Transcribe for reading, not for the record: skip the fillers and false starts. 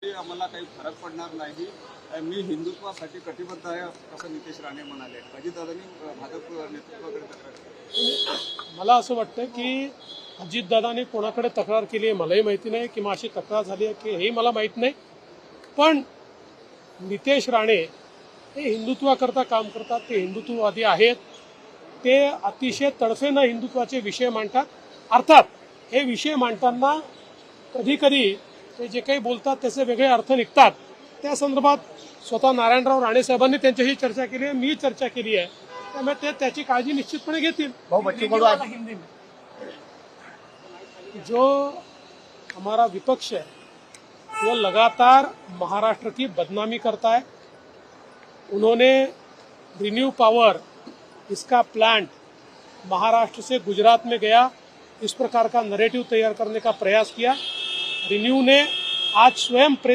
आम्हाला काही फरक पडणार नाही, मी हिंदुत्वासाठी कटिबद्ध आहे असं नितेश राणे म्हणाले. अजितदादांनी भाजप नेतृत्वाकडे तक्रार केली. मला असं वाटतं की अजितदादांनी कोणाकडे तक्रार केली आहे मलाही माहिती नाही, किंवा अशी तक्रार झाली आहे की हेही मला माहीत नाही. पण नितेश राणे हे हिंदुत्वाकरता काम करतात, ते हिंदुत्ववादी आहेत. ते अतिशय तडफेनं हिंदुत्वाचे विषय मांडतात. अर्थात हे विषय मांडताना कधी कधी ते जे काही बोलतात त्याचे वेगळे अर्थ निघतात. त्या संदर्भात स्वतः नारायणराव राणे साहेबांनी त्यांच्याशी चर्चा केली आहे, मी चर्चा केली आहे. त्यामुळे ते त्याची काळजी निश्चितपणे घेतील. जो हमारा विपक्ष है वो लगातार महाराष्ट्र की बदनामी करता है. उन्होंने रिन्यू पावर इसका प्लांट महाराष्ट्र से गुजरात में गया, इस प्रकार का नैरेटिव तैयार करने का प्रयास किया. रिन्यू ने आज स्वयं